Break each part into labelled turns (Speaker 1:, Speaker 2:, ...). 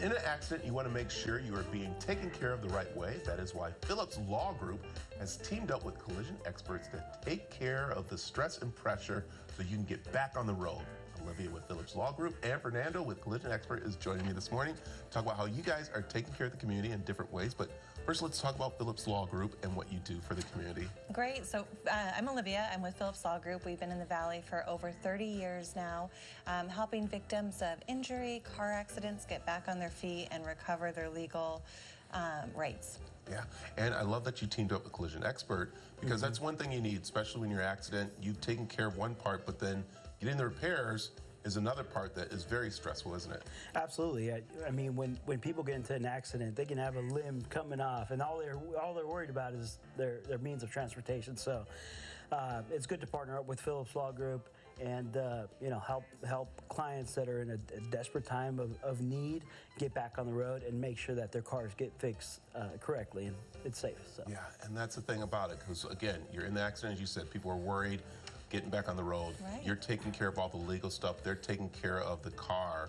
Speaker 1: in an accident, you want to make sure you are being taken care of the right way. That is why Phillips Law Group has teamed up with Collision Xperts to take care of the stress and pressure so you can get back on the road. Olivia with Phillips Law Group and Fernando with Collision Expert is joining me this morning to talk about how you guys are taking care of the community in different ways. But first, let's talk about Phillips Law Group and what you do for the community.
Speaker 2: Great. So I'm Olivia. I'm with Phillips Law Group. We've been in the Valley for over 30 years now, helping victims of injury, car accidents get back on their feet and recover their legal rights.
Speaker 1: Yeah, and I love that you teamed up with Collision Expert because that's one thing you need, especially when you're in an accident. You've taken care of one part, but then getting the repairs is another part that is very stressful, isn't it?
Speaker 3: Absolutely. I mean, when people get into an accident, they can have a limb coming off, and all they're worried about is their means of transportation. So it's good to partner up with Phillips Law Group and help clients that are in a desperate time of need get back on the road and make sure that their cars get fixed correctly and it's safe. So.
Speaker 1: Yeah, and that's the thing about it, because again, you're in the accident, as you said, people are worried getting back on the road.
Speaker 2: Right.
Speaker 1: You're taking care of all the legal stuff. They're taking care of the car,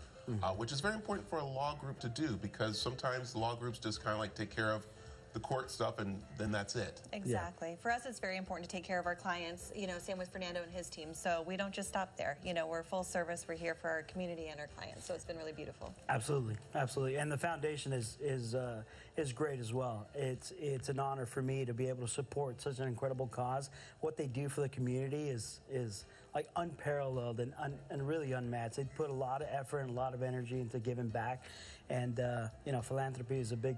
Speaker 1: which is very important for a law group to do, because sometimes the law groups just kind of like take care of the court stuff and then that's it.
Speaker 2: Exactly. Yeah. For us, it's very important to take care of our clients, same with Fernando and his team. So we don't just stop there. We're full service. We're here for our community and our clients. So it's been really beautiful.
Speaker 3: Absolutely. Absolutely. And the foundation is great as well. It's an honor for me to be able to support such an incredible cause. What they do for the community is like unparalleled and really unmatched. They put a lot of effort and a lot of energy into giving back. And, philanthropy is a big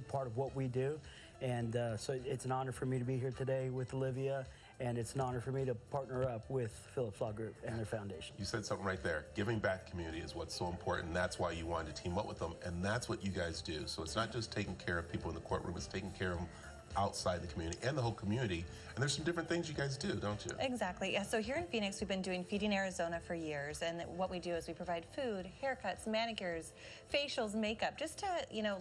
Speaker 3: part of what we do. And so it's an honor for me to be here today with Olivia, and it's an honor for me to partner up with Phillips Law Group and their foundation.
Speaker 1: You said something right there. Giving back community is what's so important. That's why you wanted to team up with them, and that's what you guys do. So it's not just taking care of people in the courtroom, it's taking care of them outside the community and the whole community. And there's some different things you guys do, don't you?
Speaker 2: Exactly. Yeah. So here in Phoenix, we've been doing Feeding Arizona for years. And what we do is we provide food, haircuts, manicures, facials, makeup, just to,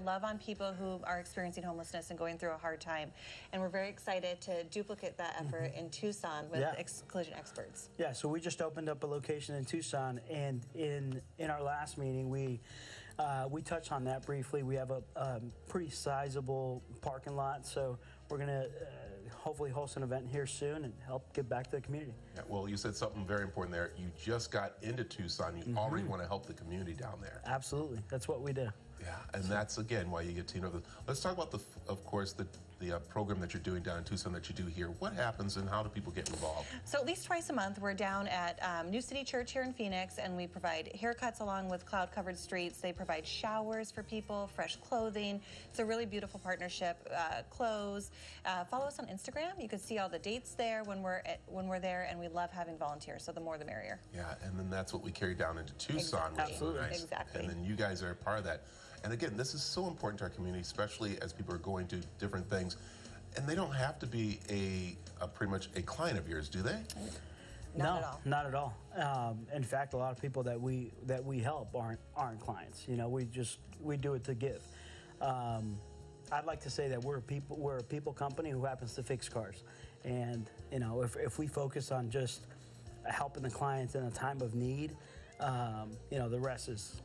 Speaker 2: love on people who are experiencing homelessness and going through a hard time. And we're very excited to duplicate that effort in Tucson with Collision Xperts.
Speaker 3: Yeah. So we just opened up a location in Tucson, and in our last meeting, we touched on that briefly. We have a pretty sizable parking lot, so we're going to hopefully host an event here soon and help give back to the community. Yeah,
Speaker 1: well, you said something very important there. You just got into Tucson. You already want to help the community down there.
Speaker 3: Absolutely. That's what we do.
Speaker 1: Yeah, and that's, again, why you get teamed up. Let's talk about, of course, the program that you're doing down in Tucson that you do here. What happens and how do people get involved?
Speaker 2: So at least twice a month, we're down at New City Church here in Phoenix, and we provide haircuts along with cloud-covered streets. They provide showers for people, fresh clothing. It's a really beautiful partnership. Clothes. Follow us on Instagram. You can see all the dates there when we're there, and we love having volunteers, so the more the merrier.
Speaker 1: Yeah, and then that's what we carry down into Tucson,
Speaker 2: which
Speaker 1: is nice.
Speaker 2: Exactly.
Speaker 1: And then you guys are a part of that. And again, this is so important to our community, especially as people are going to different things. And they don't have to be pretty much a client of yours, do they?
Speaker 2: Not at all.
Speaker 3: Not at all. In fact, a lot of people that we help aren't clients. We do it to give. I'd like to say that we're a people company who happens to fix cars. And if we focus on just helping the clients in a time of need, the rest is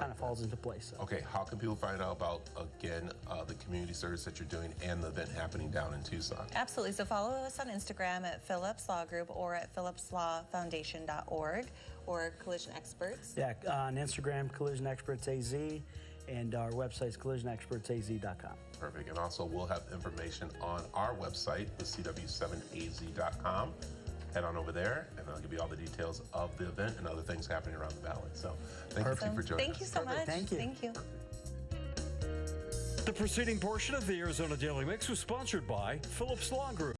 Speaker 3: kind of falls into place. So.
Speaker 1: Okay, how can people find out about, again, the community service that you're doing and the event happening down in Tucson?
Speaker 2: Absolutely. So follow us on Instagram at Phillips Law Group or at phillipslawfoundation.org or Collision Xperts.
Speaker 3: Yeah, on Instagram, Collision Xperts AZ, and our website is collisionexpertsaz.com.
Speaker 1: Perfect. And also, we'll have information on our website, the cw7az.com. Head on over there, and I'll give you all the details of the event and other things happening around the valley. So thank you for joining us.
Speaker 2: Thank you so much.
Speaker 3: Thank you.
Speaker 2: Thank you.
Speaker 4: The preceding portion of the Arizona Daily Mix was sponsored by Phillips Law Group.